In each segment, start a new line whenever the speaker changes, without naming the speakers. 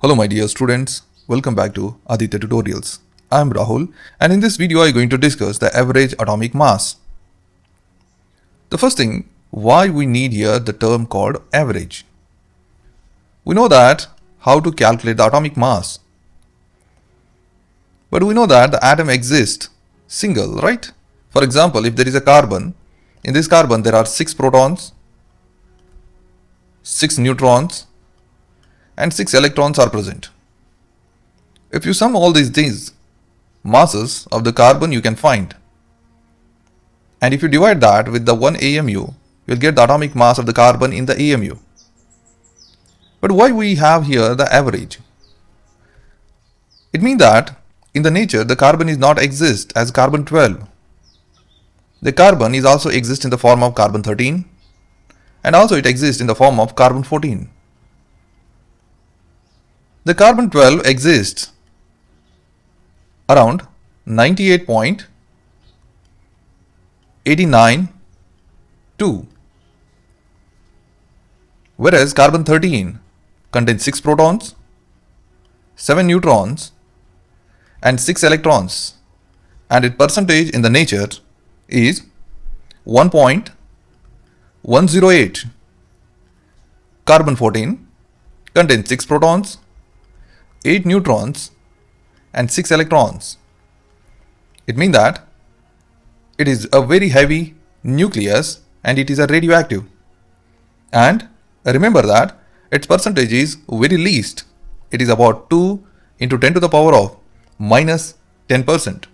Hello my dear students, welcome back to Aditya Tutorials. I am Rahul and in this video I am going to discuss the average atomic mass. The first thing, why we need here the term called average. We know that how to calculate the atomic mass. But we know that the atom exists single, right? For example, if there is a carbon, in this carbon there are 6 protons, 6 neutrons and 6 electrons are present. If you sum all these masses of the carbon you can find. And if you divide that with the 1 AMU, you will get the atomic mass of the carbon in the AMU. But why we have here the average? It means that in the nature the carbon is not exist as carbon 12. The carbon is also exist in the form of carbon 13 and also it exists in the form of carbon 14. The carbon 12 exists around 98.892, whereas carbon 13 contains 6 protons, 7 neutrons and 6 electrons, and its percentage in the nature is 1.108. Carbon 14 contains 6 protons, 8 neutrons and 6 electrons. It means that it is a very heavy nucleus and it is a radioactive. And remember that its percentage is very least. It is about 2 into 10 to the power of minus 10%.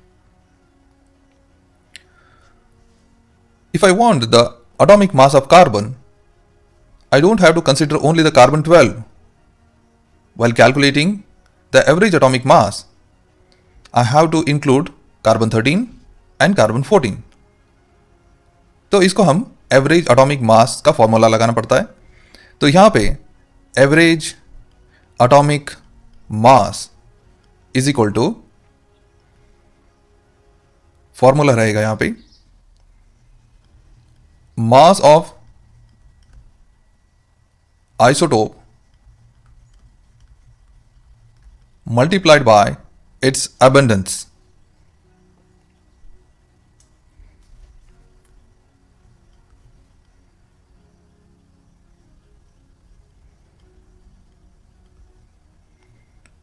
If I want the atomic mass of carbon, I don't have to consider only the carbon 12. While calculating the average atomic mass, I have to include carbon 13 and carbon 14. तो इसको हम average atomic मास का formula लगाना पड़ता है. तो यहाँ पे average atomic mass is equal to formula रहेगा यहाँ पे mass of isotope multiplied by its abundance.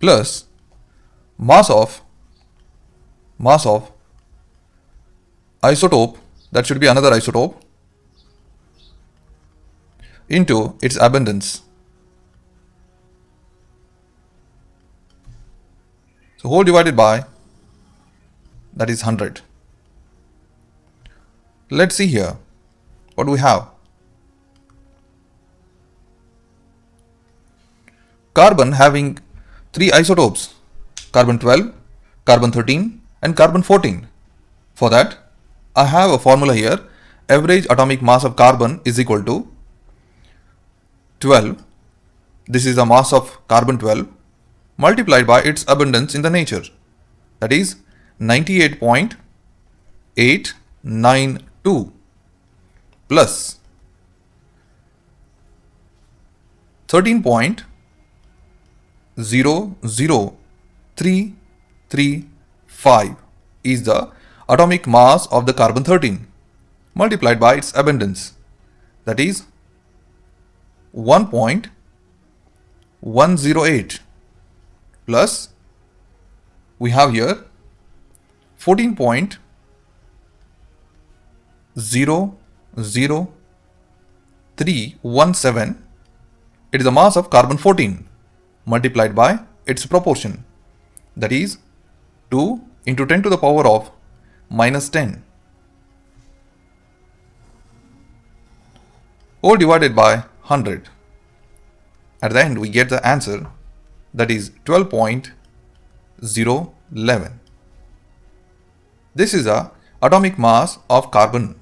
Plus mass of isotope, that should be another isotope, into its abundance. So whole divided by, that is 100. Let's see here what we have. Carbon having 3 isotopes, carbon 12, carbon 13 and carbon 14. For that I have a formula here. Average atomic mass of carbon is equal to 12. This is the mass of carbon 12 multiplied by its abundance in the nature, that is 98.892 plus 13.00335 is the atomic mass of the carbon 13 multiplied by its abundance, that is 1.108. Plus we have here 14.00317. It is the mass of carbon 14 multiplied by its proportion, that is 2 into 10 to the power of minus 10. All divided by 100. At the end we get the answer, that is 12.011. This is the atomic mass of carbon.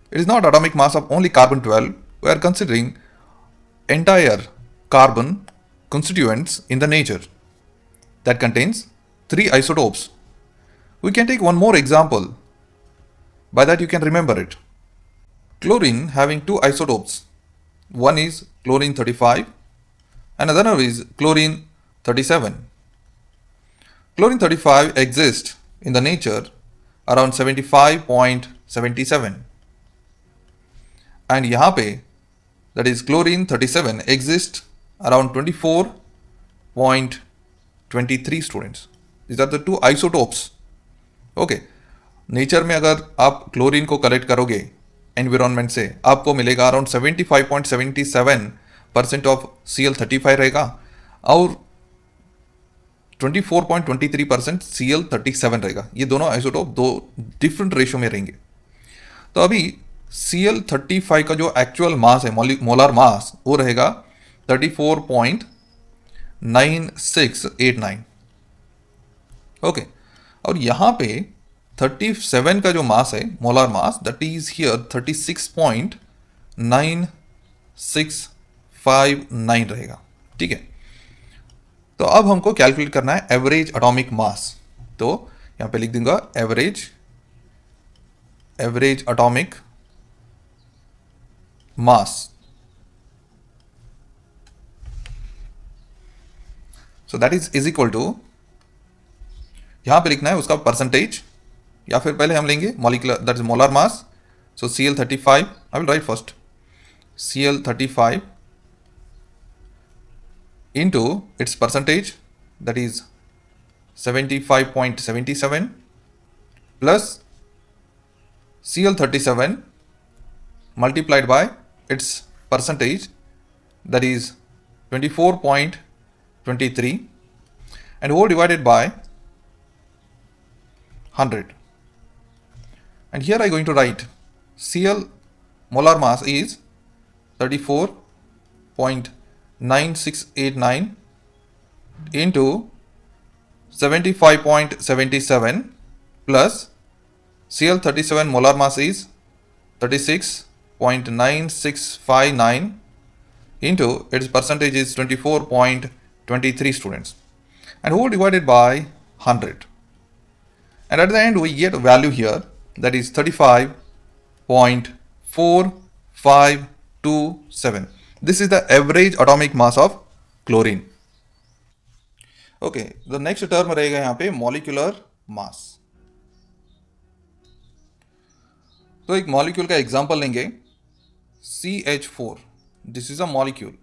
It is not atomic mass of only carbon 12. We are considering entire carbon constituents in the nature that contains 3 isotopes. We can take one more example. By that you can remember it. Chlorine having 2 isotopes. One is chlorine 35 and another is chlorine 37. Chlorine 35 exists in the nature around 75.77. And यहाँ पे that is chlorine 37 exists around 24.23 students. These are the two isotopes. Okay. Nature में अगर आप chlorine को collect करोगे environment से आपको मिलेगा अराउंड 75.77% ऑफ Cl35 रहेगा और 24.23% Cl37 रहेगा. ये दोनों आइसोटोप दो डिफरेंट रेशियो में रहेंगे. तो अभी Cl35 का जो एक्चुअल मास है मोलर मास वो रहेगा 34.9689. ओके. और यहाँ पे 37 का जो मास है molar mass that is here 36.9659 रहेगा. ठीक है. तो अब हमको कैलकुलेट करना है एवरेज एटॉमिक मास. तो यहां पे लिख दूंगा average atomic mass. So that is equal to, यहां पे लिखना है उसका परसेंटेज या फिर पहले हम लेंगे molecular that is molar mass. So Cl35 I will right first Cl35 into its percentage that is 75.77 plus Cl37 multiplied by its percentage that is 24.23 and whole divided by 100. And here I am going to write Cl molar mass is 34.9689 into 75.77 plus Cl37 molar mass is 36.9659 into its percentage is 24.23 students and whole divided by 100. And at the end we get a value here that is 35.4527. This is the average atomic mass of chlorine. Okay, the next term रहेगा यहाँ पे molecular mass. तो एक molecule का example लेंगे CH4. This is a molecule.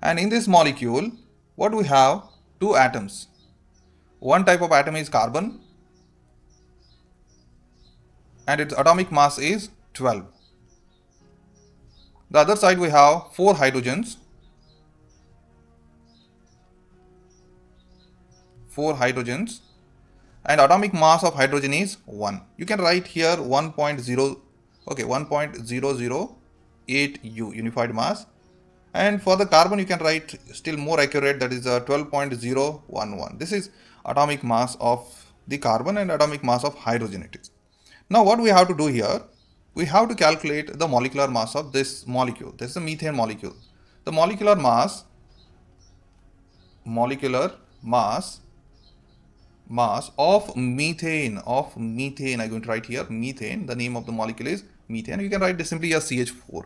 And in this molecule, what we have? Two atoms. One type of atom is carbon and its atomic mass is 12. The other side we have 4 hydrogens. 4 hydrogens and atomic mass of hydrogen is 1. You can write here 1.008 U unified mass, and for the carbon you can write still more accurate, that is 12.011. This is atomic mass of the carbon and atomic mass of hydrogen it is. Now what we have to do here, we have to calculate the molecular mass of this molecule. This is a methane molecule. The molecular mass of methane, I'm going to write here methane. The name of the molecule is methane. You can write this simply as CH4.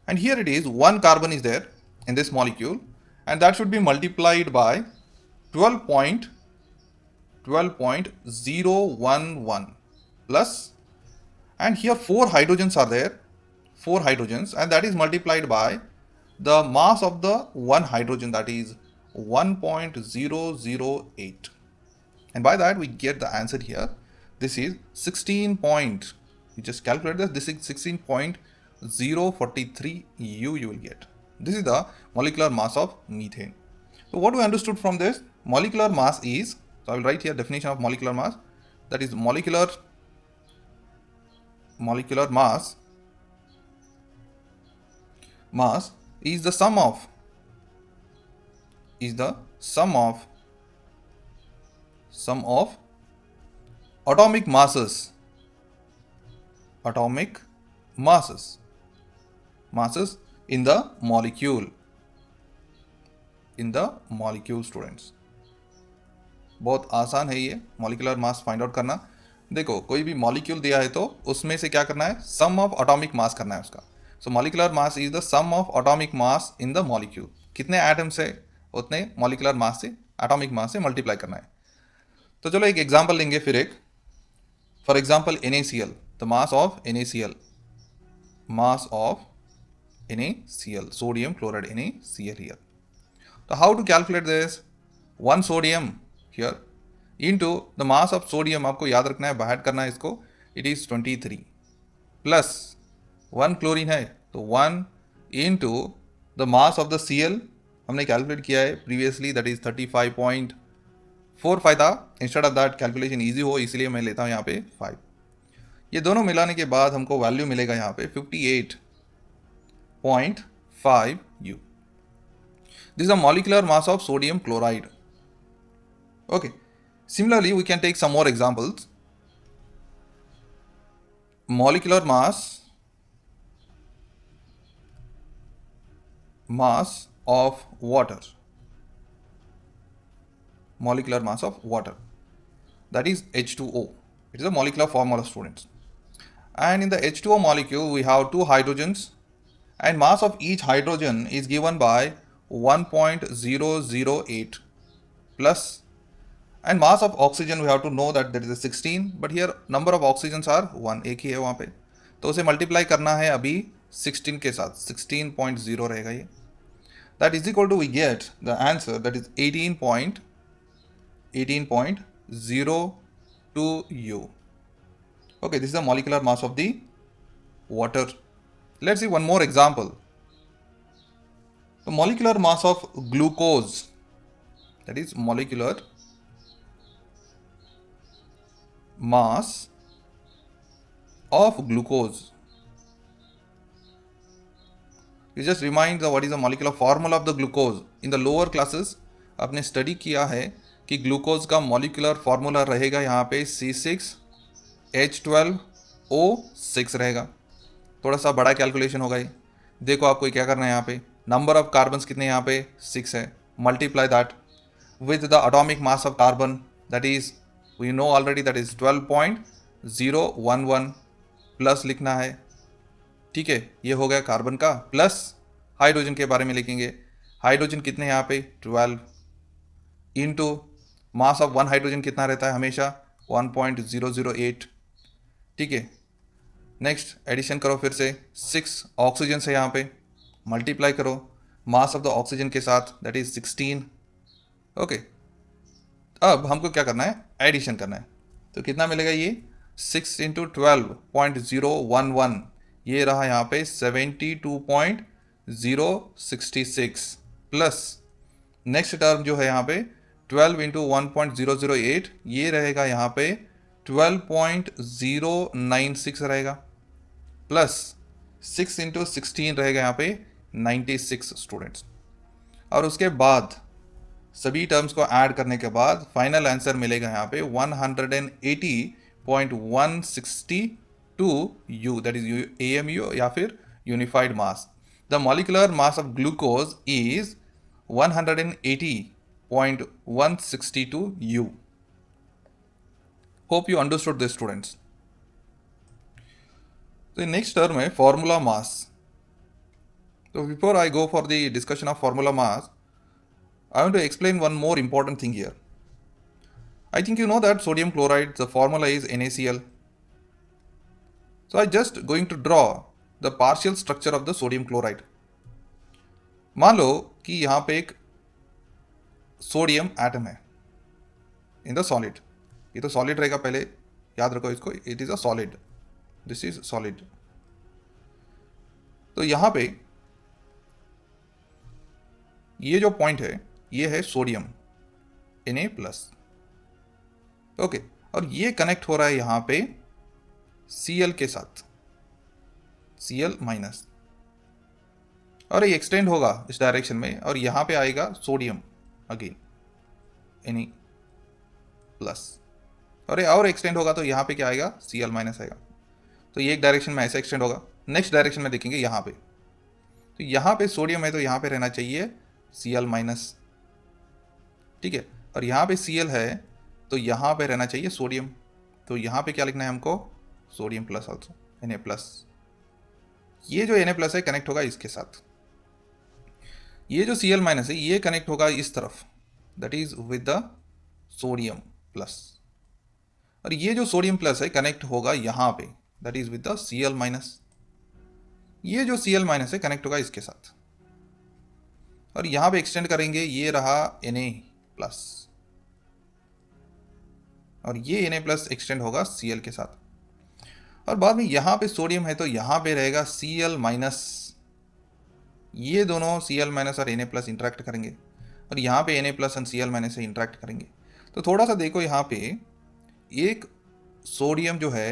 And here it is, one carbon is there in this molecule, and that should be multiplied by 12.011 plus, and here 4 hydrogens are there, 4 hydrogens, and that is multiplied by the mass of the one hydrogen, that is 1.008, and by that we get the answer here. This is 16 point, you just calculate this is 16.043 U you will get. This is the molecular mass of methane. So what we understood from this, molecular mass is, so I will write here definition of molecular mass, that is molecular mass is the sum of atomic masses in the molecule students. बहुत आसान है ये molecular mass find out करना. देखो कोई भी molecule दिया है तो उसमें से क्या करना है, सम ऑफ एटॉमिक मास करना है उसका. So molecular mass is the sum of atomic mass in the molecule. कितने एटम्स है उतने मॉलिकुलर मास से, एटॉमिक मास से मल्टीप्लाई करना है। तो चलो एक एग्जांपल लेंगे फिर एक। For example NaCl, the mass of NaCl, mass of NaCl, sodium chloride NaCl here. So how to calculate this? One sodium here into the mass of sodium, आपको याद रखना है, बाहर करना है इसको, it is 23 प्लस 1 क्लोरीन है तो 1 into the mass of the Cl हमने कैलकुलेट किया है प्रीवियसली, दैट इज 35.45 था। Instead of that calculation easy हो इसलिए मैं लेता हूँ यहाँ पे 5। ये दोनों मिलाने के बाद हमको वैल्यू मिलेगा यहाँ पे 58.5 U। This is the molecular mass of sodium chloride. Okay, similarly we can take some more examples. Molecular mass of water, molecular mass of water, that is H2O. It is a molecular formula, students. And in the H2O molecule we have two hydrogens, and mass of each hydrogen is given by 1.008 plus, and mass of oxygen we have to know that there is a 16, but here number of oxygens are 1, एक ही है वहाँ पे, तो उसे multiply करना है अभी 16 के साथ, 16.0 रहेगा ये। That is equal to, we get the answer, that is 18.02 U. Okay, this is the molecular mass of the water. Let's see one more example. The molecular mass of glucose, that is molecular mass of glucose. You just remind what is the molecular formula of the glucose. In the lower classes आपने study किया है कि glucose का molecular formula रहेगा यहाँ पे C6H12O6 रहेगा। थोड़ा सा बड़ा कैलकुलेशन होगा ये। देखो आपको क्या करना है, यहाँ पे नंबर ऑफ कार्बन्स कितने यहाँ पे 6 है, multiply that with the atomic mass of carbon, that is we know already, that is 12.011 plus लिखना है। ठीक है, ये हो गया कार्बन का, प्लस हाइड्रोजन के बारे में लिखेंगे। हाइड्रोजन कितने यहाँ पे 12 into mass of one hydrogen कितना रहता है हमेशा 1.008। ठीक है, नेक्स्ट एडिशन करो फिर से, 6 ऑक्सीजन से यहाँ पे मल्टीप्लाई करो मास ऑफ द ऑक्सीजन के साथ, दैट इज 16। ओके, अब हमको क्या करना है, एडिशन करना है। तो कितना मिलेगा ये 6 इंटू 12.011, ये रहा यहाँ पे 72.066 प्लस नेक्स्ट टर्म जो है यहाँ पे 12 इंटू 1.008, ये रहेगा यहाँ पे 12.096 रहेगा, प्लस 6 इंटू 16 रहेगा यहाँ पे 96 स्टूडेंट्स। और उसके बाद सभी टर्म्स को ऐड करने के बाद फाइनल आंसर मिलेगा यहाँ पे 180.162 U, that is AMU या फिर unified mass. The molecular mass of glucose is 180.162 U. Hope you understood this, students. The next term है formula mass. So before I go for the discussion of formula mass, I want to explain one more important thing here. I think you know that sodium chloride, the formula is NaCl. So I just going to draw the partial structure of the sodium chloride. मान लो कि यहाँ पे एक sodium atom है in the solid. ये तो solid रहेगा, पहले याद रखो इसको, it is a solid, this is solid. तो यहाँ पे ये जो पॉइंट है ये है सोडियम Na प्लस। ओके, और ये कनेक्ट हो रहा है यहाँ पे Cl के साथ, Cl माइनस, और ये एक्सटेंड होगा इस डायरेक्शन में और यहाँ पे आएगा सोडियम अगेन Na प्लस, और एक्सटेंड होगा तो यहाँ पे क्या आएगा Cl माइनस आएगा। तो ये एक डायरेक्शन में ऐसे एक्सटेंड होगा, नेक्स्ट डायरेक्शन में देखेंगे यहाँ पे, तो यहाँ पे सोडियम है तो यहाँ पे रहना चाहिए Cl माइनस। ठीक है, और यहाँ पे Cl है तो यहाँ पे रहना चाहिए सोडियम, तो यहाँ पे क्या लिखना है हमको, sodium plus also Na plus. ये जो Na प्लस है कनेक्ट होगा इसके साथ। ये जो Cl माइनस है ये कनेक्ट होगा इस तरफ, that is with the sodium plus, और ये जो सोडियम प्लस है कनेक्ट होगा यहाँ पे, that is with the Cl minus. ये जो Cl माइनस है कनेक्ट होगा इसके साथ, और यहाँ पे एक्सटेंड करेंगे, ये रहा Na प्लस, और ये Na प्लस एक्सटेंड होगा Cl के साथ, और बाद में यहाँ पे सोडियम है तो यहाँ पे रहेगा Cl माइनस। ये दोनों Cl माइनस और Na प्लस इंटरेक्ट करेंगे, और यहाँ पे Na प्लस और Cl माइनस से इंटरेक्ट करेंगे। तो थोड़ा सा देखो यहाँ पे एक सोडियम जो है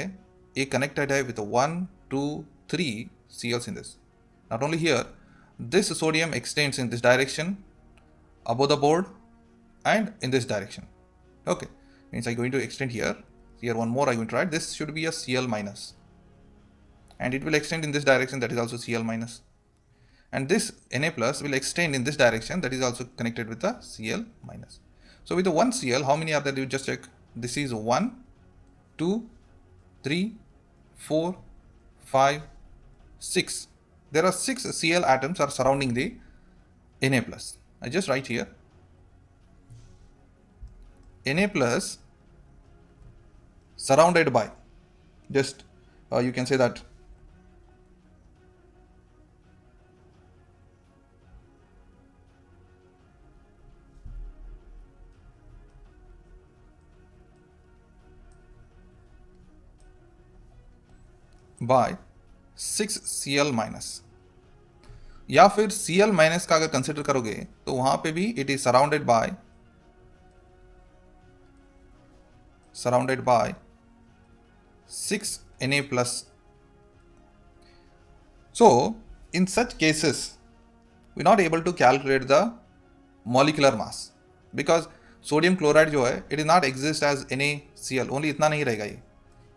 एक कनेक्टेड है with 1 2 3 Cls in this. Not only here, this sodium extends in this direction above the board and in this direction. Okay, means I'm going to extend here. Here one more I'm going to write. This should be a Cl minus, and it will extend in this direction, that is also Cl minus. And this Na plus will extend in this direction, that is also connected with the Cl minus. So with the one Cl, how many are there? You just check. This is 1 2 3 4 5 6. There are 6 Cl atoms are surrounding the Na plus. I just write here Na plus surrounded by, just you can say that by 6 Cl minus, या फिर Cl minus का अगर consider करोगे तो वहां पे भी it is surrounded by 6 Na plus. So in such cases we're not able to calculate the molecular mass because sodium chloride जो है it is not exist as NaCl, only इतना नहीं रहेगा,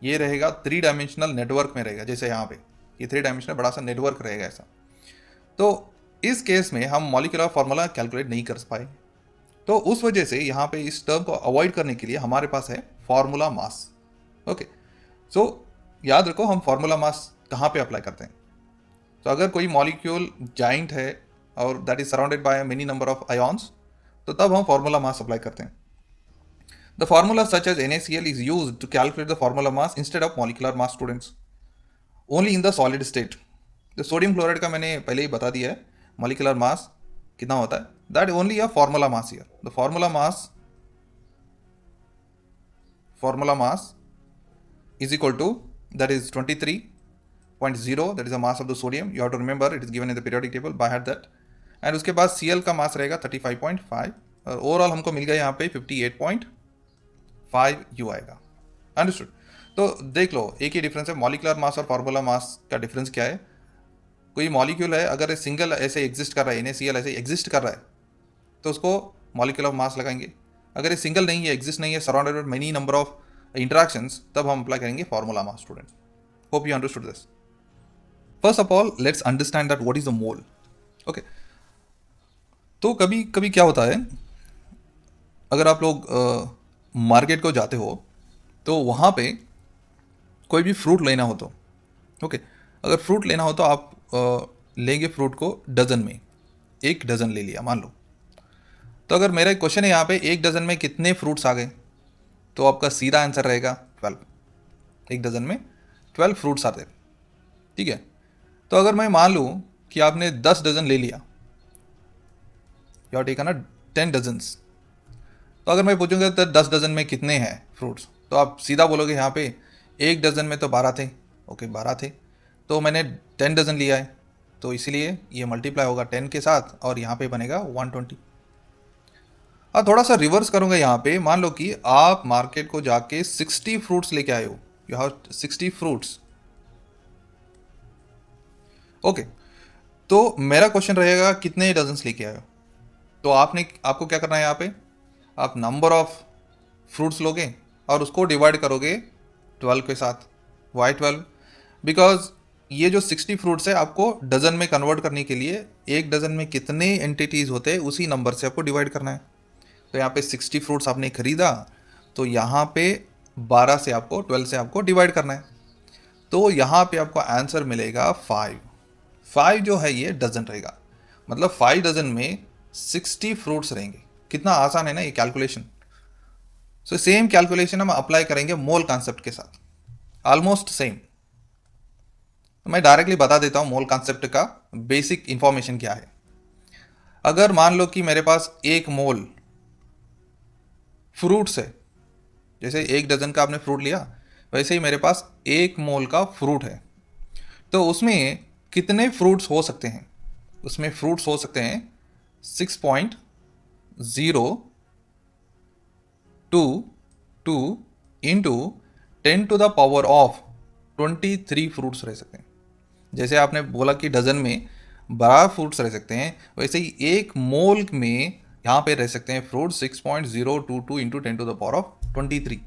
ये रहेगा 3 डायमेंशनल नेटवर्क में रहेगा, जैसे यहाँ पे ये 3 डायमेंशनल बड़ा सा नेटवर्क रहेगा ऐसा। तो इस केस में हम मॉलिक्यूलर फार्मूला कैलकुलेट नहीं कर पाए, तो उस वजह से यहाँ पे इस टर्म को अवॉइड करने के लिए हमारे पास है फार्मूला मास। ओके, सो याद रखो हम फार्मूला मास कहाँ पे अप्लाई करते हैं। तो अगर कोई मॉलिक्यूल जाइंट है और that is surrounded by many number of ions, तो तब हम फार्मूला मास अप्लाई करते हैं। The formula such as NaCl is used to calculate the formula mass instead of molecular mass, students. Only in the solid state. The sodium chloride का मैंने पहले ही बता दिया है molecular mass कितना होता है, that only a formula mass here. The formula mass is equal to, that is 23.0, that is the mass of the sodium. You have to remember it is given in the periodic table by heart that. And उसके बाद Cl का मास रहेगा 35.5 और overall हमको मिल गया यहाँ पे 58.5 U आएगा। अंडरस्टूड। तो देख लो एक ही डिफरेंस है, मॉलिकुलर मास और फार्मूला मास का डिफरेंस क्या है। कोई मॉलिक्यूल है अगर सिंगल ऐसे एग्जिस्ट कर रहा है, NaCl ऐसे एग्जिस्ट कर रहा है, तो उसको मॉलिक्यूलर मास लगाएंगे। अगर ये सिंगल नहीं है, एग्जिस्ट नहीं है, surrounded with many number of interactions, तब हम अप्लाई करेंगे formula mass. Student, hope you understood this. First of all let's understand that what is the mole. Okay, तो कभी कभी क्या होता है, अगर आप लोग मार्केट को जाते हो तो वहाँ पे कोई भी फ्रूट लेना हो तो, ओके, अगर फ्रूट लेना हो तो आप लेंगे फ्रूट को डजन में, 1 डजन ले लिया मान लो। तो अगर मेरा क्वेश्चन है यहाँ पे 1 डजन में कितने फ्रूट्स आ गए, तो आपका सीधा आंसर रहेगा 12। 1 डजन में 12 फ्रूट्स आते, ठीक है। तो अगर मैं मान लूँ कि आपने 10 डजन ले लिया, यू हैव टेकन 10 डजन्स, तो अगर मैं पूछूंगा तो 10 डजन में कितने हैं फ्रूट्स, तो आप सीधा बोलोगे यहाँ पे 1 डजन में तो 12 थे। ओके, 12 थे, तो मैंने 10 डजन लिया है, तो इसलिए ये मल्टीप्लाई होगा 10 के साथ और यहाँ पे बनेगा 120। अब थोड़ा सा रिवर्स करूँगा यहाँ पे, मान लो कि आप मार्केट को जाके 60 फ्रूट्स लेके आए हो, यू हैव 60 फ्रूट्स। ओके, तो मेरा क्वेश्चन रहेगा कितने डजन्स लेके आए हो। तो आपको क्या करना है, यहाँ पे आप नंबर ऑफ फ्रूट्स लोगे और उसको डिवाइड करोगे 12 के साथ। वाई 12? बिकॉज ये जो 60 फ्रूट्स है आपको डजन में कन्वर्ट करने के लिए 1 डजन में कितने एंटिटीज़ होते हैं उसी नंबर से आपको डिवाइड करना है। तो यहाँ पे 60 फ्रूट्स आपने खरीदा, तो यहाँ पे 12 से आपको 12 से आपको डिवाइड करना है, तो यहाँ पे आपको आंसर मिलेगा 5। 5 जो है ये डजन रहेगा। मतलब 5 डजन में 60 फ्रूट्स रहेंगे। कितना आसान है ना ये कैलकुलेशन। सो सेम कैलकुलेशन हम अप्लाई करेंगे मोल कॉन्सेप्ट के साथ, ऑलमोस्ट सेम। तो मैं डायरेक्टली बता देता हूँ मोल कॉन्सेप्ट का बेसिक इंफॉर्मेशन क्या है। अगर मान लो कि मेरे पास 1 मोल फ्रूट्स है, जैसे 1 डजन का आपने फ्रूट लिया, वैसे ही मेरे पास 1 मोल का फ्रूट है। तो उसमें कितने फ्रूट्स हो सकते हैं? उसमें फ्रूट्स हो सकते हैं 6.02 इंटू 10⁻³ फ्रूट्स रह सकते हैं। जैसे आपने बोला कि डजन में 12 फ्रूट्स रह सकते हैं, वैसे ही 1 मोल में यहाँ पे रह सकते हैं फ्रूट 6.022 इंटू 10⁻23।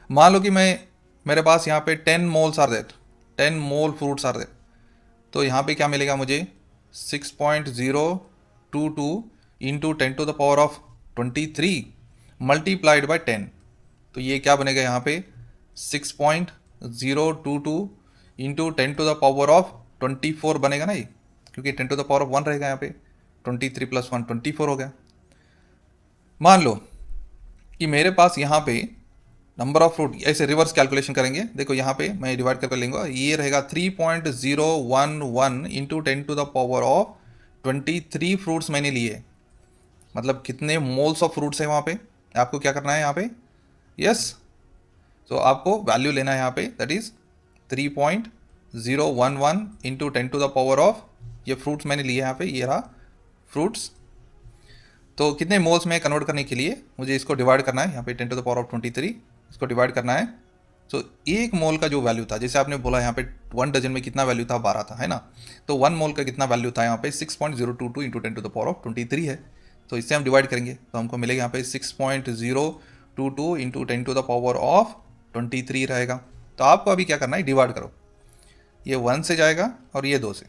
मान लो कि मेरे पास यहाँ पे 10 moles are that, 10 mole fruits are that, तो यहाँ पे क्या मिलेगा मुझे? 6.022 इंटू 10⁻23 मल्टीप्लाइड बाय 10। तो ये क्या बनेगा यहाँ पे? 6.022 इंटू 10⁻24 बनेगा ना ये, क्योंकि 10⁻1 रहेगा यहाँ पे। 23 + 1 24 हो गया। मान लो कि मेरे पास यहाँ पे नंबर ऑफ फ्रूट, ऐसे रिवर्स कैलकुलेशन करेंगे। देखो यहाँ पे मैं डिवाइड करके लेंगे, ये रहेगा 3.011 इंटू 10⁻23 फ्रूट्स मैंने लिए। मतलब कितने मोल्स ऑफ फ्रूट्स है वहाँ पे, आपको क्या करना है यहाँ पे? यस, तो आपको वैल्यू लेना है यहाँ पे, दैट इज 3.011 इंटू 10⁻, ये फ्रूट्स मैंने लिए यहाँ पे, ये रहा फ्रूट्स। तो कितने मोल्स में कन्वर्ट करने के लिए मुझे इसको डिवाइड करना है, यहाँ पे 10⁻23 इसको डिवाइड करना है। तो 1 मोल का जो वैल्यू था, जैसे आपने बोला यहाँ पे 1 डजन में कितना वैल्यू था? 12 था, है ना। तो 1 मोल का कितना वैल्यू था यहाँ पे? 6.022 इंटू 10⁻23 है। तो इससे हम डिवाइड करेंगे तो हमको मिलेगा यहाँ पे 6.022 इंटू 10⁻23 रहेगा। तो आपको अभी क्या करना है, डिवाइड करो, ये 1 से जाएगा और ये 2 से,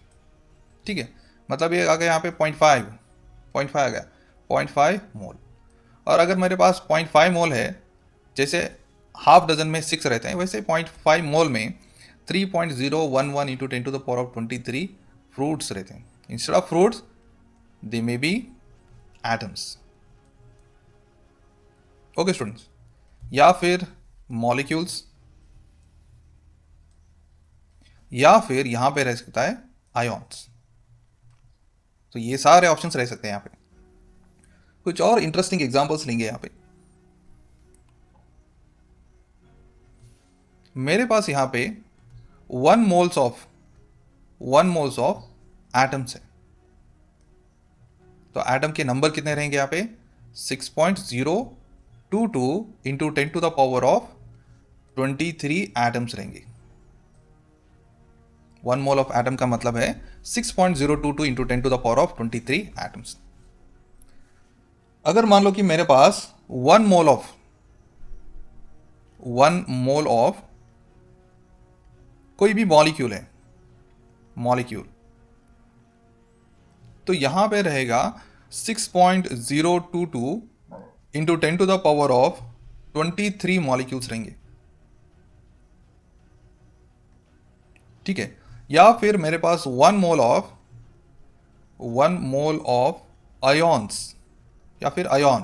ठीक है। मतलब ये आ गया यहाँ पे 0.5 आ गया, 0.5 मोल। और अगर मेरे पास 0.5 मोल है, जैसे हाफ डजन में 6 रहते हैं, वैसे 0.5 मोल में 3.011 इंटू 10⁻23 फ्रूट्स रहते हैं। Instead of fruits they may be atoms. Okay students, या फिर मॉलिक्यूल्स, या फिर यहां पे रह सकता है आयोन्स। तो ये सारे ऑप्शंस रह सकते हैं यहाँ पे। कुछ और इंटरेस्टिंग एग्जांपल्स लेंगे यहाँ पे। मेरे पास यहाँ पे 1 मोल्स ऑफ एटम्स है। तो एटम के नंबर कितने रहेंगे यहाँ पे? 6.022 इंटू 10⁻23 एटम्स रहेंगे। 1 मोल ऑफ एटम का मतलब है 6.022 इंटू 10⁻23 एटम्स। अगर मान लो कि मेरे पास 1 मोल ऑफ कोई भी मॉलिक्यूल है, तो यहां पे रहेगा 6.022 इंटू 10⁻23 मॉलिक्यूल्स रहेंगे, ठीक है। या फिर मेरे पास 1 मोल ऑफ आयोन्स, या फिर आयोन,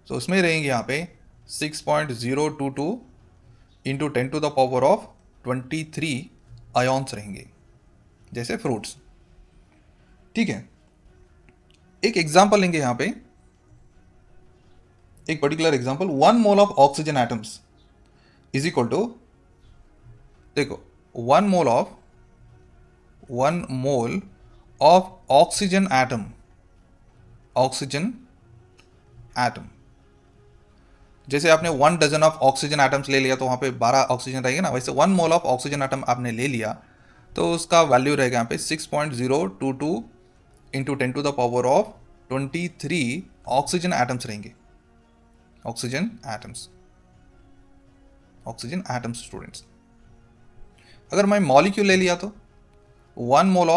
तो उसमें रहेंगे यहाँ पे 6.022 इंटू 10⁻23 आयोन्स रहेंगे, जैसे फ्रूट्स, ठीक है। एक एग्जांपल लेंगे यहाँ पे, एक particular example. 1 mole of oxygen atoms is equal to, देखो 1 मोल ऑफ ऑक्सीजन एटम, जैसे आपने 1 डजन ऑफ ऑक्सीजन एटम्स ले लिया तो वहां पे 12 ऑक्सीजन रहेंगे ना, वैसे 1 मोल ऑफ ऑक्सीजन एटम आपने ले लिया तो उसका वैल्यू रहेगा यहाँ पे 6.022 इंटू 10⁻23 ऑक्सीजन एटम्स रहेंगे। Oxygen atoms students. अगर मैं मॉलिक्यूल ले लिया तो 1 मोल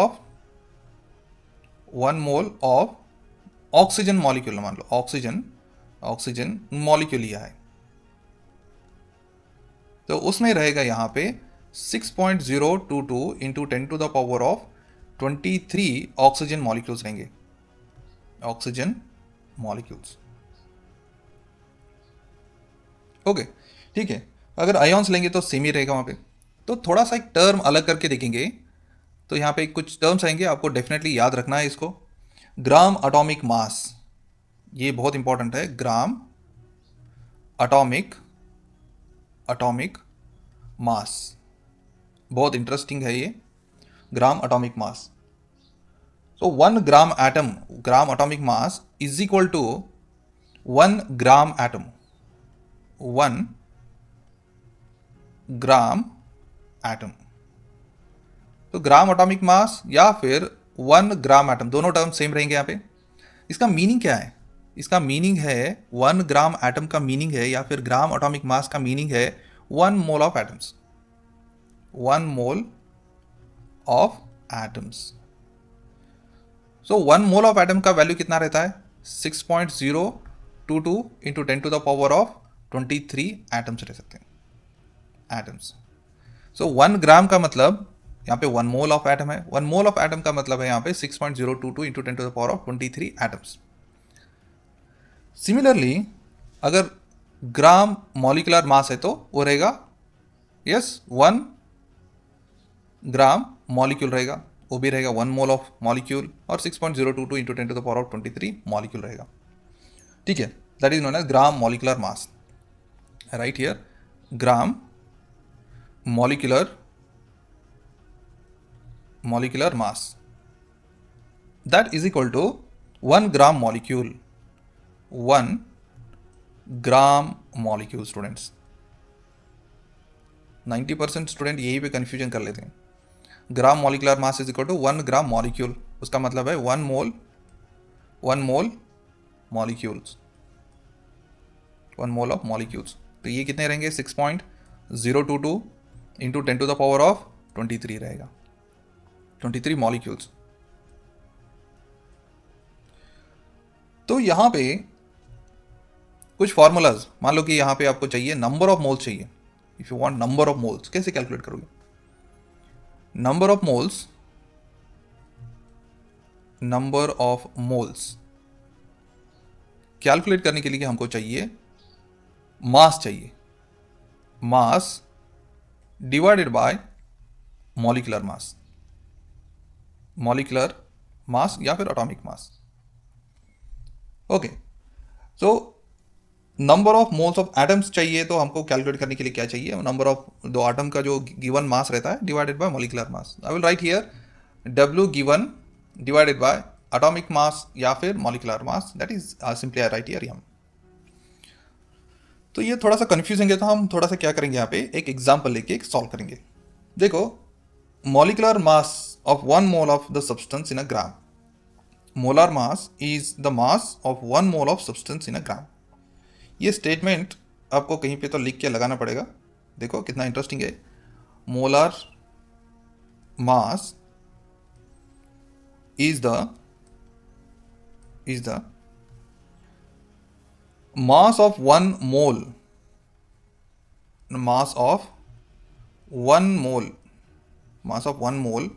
ऑफ ऑक्सीजन मॉलिक्यूल, मान लो ऑक्सीजन मॉलिक्यूल लिया है, तो उसमें रहेगा यहाँ पे 6.022 इंटू 10⁻23 23 ऑक्सीजन मॉलिक्यूल्स रहेंगे, ऑक्सीजन मॉलिक्यूल्स। ओके, ठीक है। अगर आयोन्स लेंगे तो सेम ही रहेगा वहाँ पे। तो थोड़ा सा एक टर्म अलग करके देखेंगे, तो यहाँ पे कुछ टर्म्स आएंगे, आपको डेफिनेटली याद रखना है इसको। ग्राम एटॉमिक मास, ये बहुत इंपॉर्टेंट है। ग्राम एटॉमिक मास, बहुत इंटरेस्टिंग है ये, gram atomic mass. So 1 gram atom, gram atomic mass is equal to 1 gram atom. 1 gram atom. तो ग्राम एटॉमिक मास या फिर 1 ग्राम एटम, दोनों टर्म सेम रहेंगे यहाँ पे। इसका मीनिंग क्या है? इसका मीनिंग है 1 ग्राम एटम का मीनिंग है, या फिर ग्राम एटॉमिक मास का मीनिंग है 1 mole of atoms, 1 mole of atoms. So 1 mole of atom का वैल्यू कितना रहता है? 6.022 into 10 to the power of 23 atoms रह सकते हैं, एटम्स। सो 1 ग्राम का मतलब यहाँ पे 1 मोल ऑफ एटम है, 1 मोल ऑफ एटम का मतलब है यहाँ पे 6.022 into 10 to the power of 23 atoms. Similarly अगर ग्राम मॉलिकुलर मास है तो वो रहेगा, यस, 1 ग्राम मॉलिक्यूल रहेगा, वो भी रहेगा 1 मोल ऑफ मॉलिक्यूल, और 6.022 into 10 to the power of 23 molecule रहेगा। ठीक है, that is known as gram molecular mass. Right here, gram molecular mass, that is equal to 1 gram molecule, 1 gram molecule. Students 90% student यही पे confusion कर लेते हैं। Gram molecular mass is equal to 1 gram molecule, उसका मतलब है 1 mole molecules, 1 mole of molecules. तो ये कितने रहेंगे? 6.022 into 10 to the power of 23 रहेगा, 23 मॉलिक्यूल्स। तो यहां पे कुछ फॉर्मूलाज, मान लो कि यहां पे आपको चाहिए नंबर ऑफ मोल्स चाहिए। If you want number of moles, कैसे कैलकुलेट करोगे? नंबर ऑफ मोल्स कैलकुलेट करने के लिए हमको चाहिए मास, चाहिए मास डिवाइडेड बाय मॉलिकुलर मास या फिर atomic mass. Okay, so number of moles of atoms चाहिए, तो हमको कैलकुलेट करने के लिए क्या चाहिए? नंबर ऑफ दो एटम का जो गिवन मास रहता है divided by molecular mass. I will write here W given divided by atomic mass या फिर molecular mass, that is simply I write here M. तो ये थोड़ा सा कंफ्यूजिंग है, तो हम थोड़ा सा क्या करेंगे, यहाँ पे एक एग्जांपल लेके सॉल्व करेंगे। देखो, molecular mass of 1 mole of the substance in a gram, molar mass is the mass of 1 mole of substance in a gram. ये स्टेटमेंट आपको कहीं पे तो लिख के लगाना पड़ेगा। देखो कितना इंटरेस्टिंग है। Molar mass is the mass of 1 mole, mass of 1 mole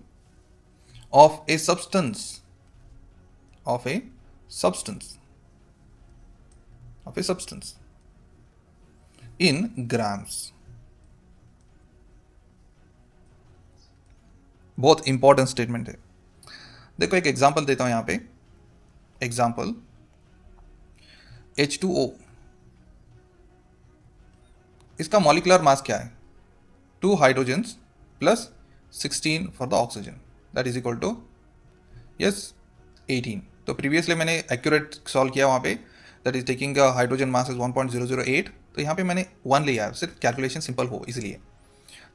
of a substance, in grams। बहुत इंपॉर्टेंट स्टेटमेंट है। देखो एक एग्जांपल देता हूं यहां पे। एग्जांपल H2O, इसका मॉलिकुलर मास क्या है? 2 hydrogens plus 16 for the oxygen, that is equal to, yes, 18। तो प्रीवियसली मैंने एक्यूरेट सॉल्व किया वहाँ पे, that is taking hydrogen mass is 1.008, तो यहाँ पे मैंने 1 लिया है, सिर्फ कैलकुलेशन सिंपल हो इसलिए।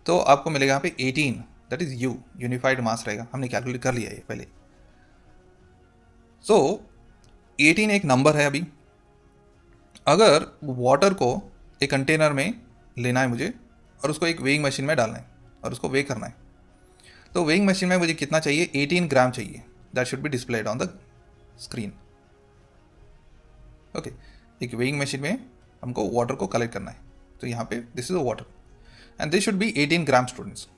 तो आपको मिलेगा यहाँ पे 18, दैट इज यू, यूनिफाइड मास रहेगा, हमने कैलकुलेट कर लिया है पहले। सो 18 एक नंबर है। अभी अगर वाटर को एक कंटेनर में लेना है मुझे, और उसको एक वेइंग मशीन में डालना है और उसको वे करना है, तो वेइंग मशीन में मुझे कितना चाहिए? 18 ग्राम चाहिए, that should be displayed on the screen. Okay, एक वेइंग मशीन में हमको वाटर को कलेक्ट करना है, तो यहाँ पे this is the water and this should be 18 gram. Students,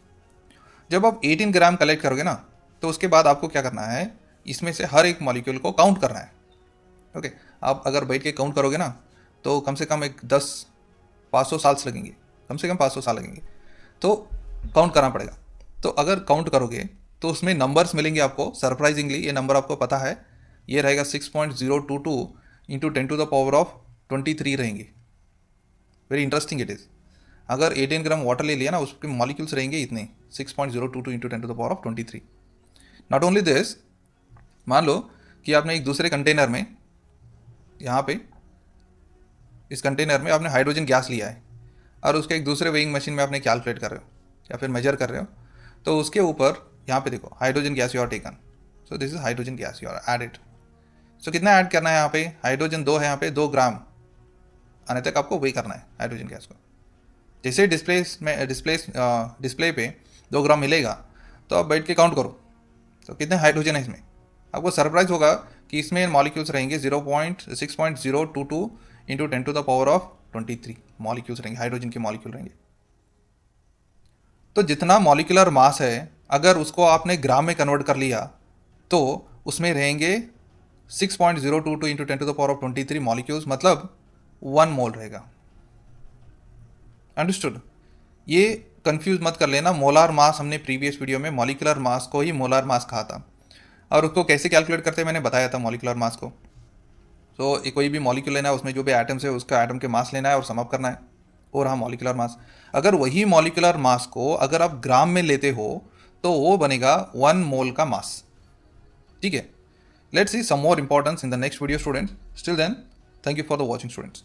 जब आप 18 ग्राम कलेक्ट करोगे ना, तो उसके बाद आपको क्या करना है, इसमें से हर एक मॉलिक्यूल को काउंट करना है। ओके, आप अगर बैठ के काउंट करोगे ना तो कम से कम एक 500 साल लगेंगे, कम से कम 500 साल लगेंगे, तो काउंट करना पड़ेगा। तो अगर काउंट करोगे तो उसमें नंबर्स मिलेंगे आपको। सरप्राइजिंगली ये नंबर आपको पता है, ये रहेगा 6.022 इंटू 10⁻23 रहेंगे। Very interesting it is. अगर 18 ग्राम वाटर ले लिया ना, उसके मॉलिक्यूल्स रहेंगे इतने, 6.022 इंटू 10⁻23। नॉट ओनली दिस, मान लो कि आपने एक दूसरे कंटेनर में, यहाँ पे इस कंटेनर में आपने हाइड्रोजन गैस लिया है और उसके एक दूसरे वेइंग मशीन में आपने कैलकुलेट कर रहे हो या फिर मेजर कर रहे हो, तो उसके ऊपर यहाँ पे देखो hydrogen gas you are taken, so this is hydrogen gas you are added. So कितना ऐड करना है यहाँ पे, हाइड्रोजन 2 है यहाँ पे, 2 ग्राम आने तक आपको वे करना है हाइड्रोजन गैस को। जैसे डिस्प्ले पे 2 ग्राम मिलेगा तो आप बैठ के काउंट करो तो कितने हाइड्रोजन है इसमें। आपको सरप्राइज होगा कि इसमें मॉलिक्यूल्स रहेंगे 6.022 इंटू 10⁻23 मॉलिक्यूल्स रहेंगे, हाइड्रोजन के मॉलिक्यूल रहेंगे। तो जितना मॉलिक्यूलर मास है अगर उसको आपने ग्राम में कन्वर्ट कर लिया तो उसमें रहेंगे 6.022 इंटू 10⁻23 मॉलिक्यूल्स, मतलब 1 मोल रहेगा। अंडरस्टूड? ये कंफ्यूज मत कर लेना, मोलार मास हमने प्रीवियस वीडियो में मॉलिक्यूलर मास को ही मोलार मास कहा था, और उसको कैसे कैलकुलेट करते हैं मैंने बताया था मॉलिक्यूलर मास को। तो कोई भी मॉलिक्यूल लेना है, उसमें जो भी एटम्स है उसका एटम के मास लेना है और सम अप करना है, और हाँ मॉलिक्यूलर मास। अगर वही मॉलिक्यूलर मास को अगर आप ग्राम में लेते हो तो वो बनेगा 1 मोल का मास। ठीक है, let's see some more importance in the next video students. Still then, thank you for the watching students.